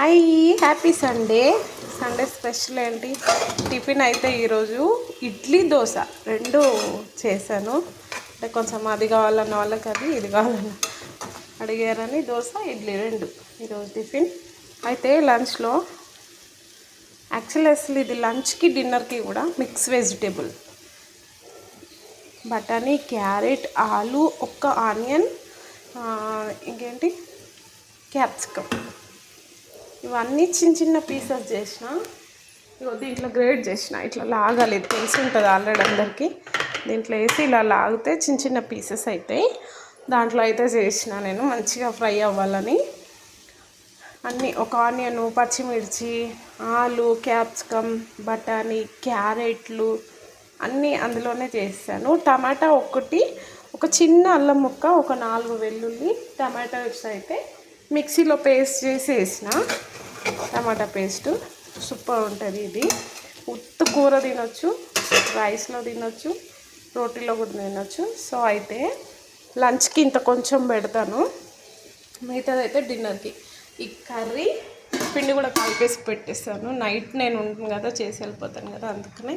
Hi, happy Sunday. Sunday special ఏంటి? Tiffin అయితే ఈరోజు ఇడ్లీ దోశ రెండు చేశాను. అంటే కొంచెం అది కావాలన్న వాళ్ళకి అది, ఇది కావాలన్న అడిగారని దోశ ఇడ్లీ రెండు ఈరోజు టిఫిన్. అయితే లంచ్లో అసలు ఇది లంచ్కి డిన్నర్కి కూడా మిక్స్ వెజిటేబుల్ బఠానీ, క్యారెట్, ఆలు, ఒక్క ఆనియన్, ఇంకేంటి క్యాప్సికమ్, ఇవన్నీ చిన్న చిన్న పీసెస్ చేసిన. ఇగో దీంట్లో గ్రేట్ చేసిన, ఇట్లా లాగాలి, ఇది తెలిసి ఉంటుంది ఆల్రెడీ అందరికీ. దీంట్లో వేసి ఇలా లాగితే చిన్న చిన్న పీసెస్ అవుతాయి. దాంట్లో అయితే చేసిన నేను మంచిగా ఫ్రై అవ్వాలని. అన్నీ ఒక ఆనియన్, పచ్చిమిర్చి, ఆలు, క్యాప్సికమ్, బఠానీ, క్యారెట్లు అన్నీ అందులోనే చేస్తాను. టమాటా ఒకటి, ఒక చిన్న అల్లం ముక్క, ఒక 4 వెల్లుల్లి, టమాటా అయితే మిక్సీలో పేస్ట్ చేసి వేసిన. టమాటా పేస్టు సూపర్ ఉంటుంది. ఇది ఉత్త కూర తినొచ్చు, రైస్లో తినొచ్చు, రోటీలో కూడా తినొచ్చు. సో అయితే లంచ్కి ఇంత కొంచెం పెడతాను, మిగతాది అయితే డిన్నర్కి. ఈ కర్రీ పిండి కూడా కలిపేసి పెట్టేస్తాను. నైట్ నేను ఉంటాను కదా, చేసి వెళ్ళిపోతాను కదా, అందుకనే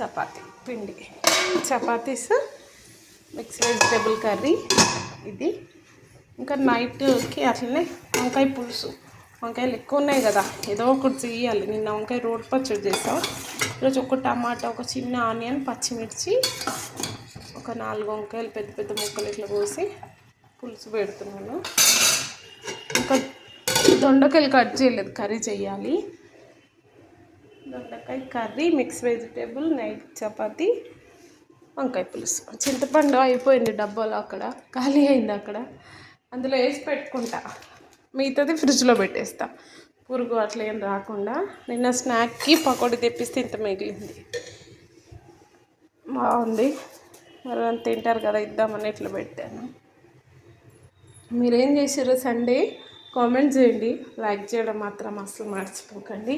చపాతీ పిండి, చపాతీస్, మిక్స్ వెజిటేబుల్ కర్రీ ఇది. ఇంకా నైట్కి అట్లనే వంకాయ పులుసు. వంకాయలు ఎక్కువ ఉన్నాయి కదా, ఏదో ఒకటి చేయాలి. నిన్న వంకాయ రోటి పచ్చడి చేసాం. ఈరోజు ఒక టమాటా, ఒక చిన్న ఆనియన్, పచ్చిమిర్చి, ఒక 4 వంకాయలు పెద్ద పెద్ద ముక్కలు ఇట్లా కోసి పులుసు పెడుతున్నాను. ఇంకా దొండకాయలు కట్ చేయలేదు, కర్రీ చేయాలి. దొండకాయ curry, mix vegetable, night chapati, వంకాయ పులుసు. చింతపండు అయిపోయింది డబ్బాలో, అక్కడ ఖాళీ అయింది, అక్కడ అందులో వేసి పెట్టుకుంటా. మిగతాది ఫ్రిడ్జ్లో పెట్టేస్తా, పురుగు అట్లా ఏం రాకుండా. నిన్న స్నాక్కి పకోడీ తెప్పిస్తే ఇంత మిగిలింది, బాగుంది. మరి అంత తింటారు కదా, ఇద్దామని ఇట్లా పెట్టాను. మీరేం చేసారు సండే? కామెంట్ చేయండి, లైక్ చేయడం మాత్రం అస్సలు మర్చిపోకండి.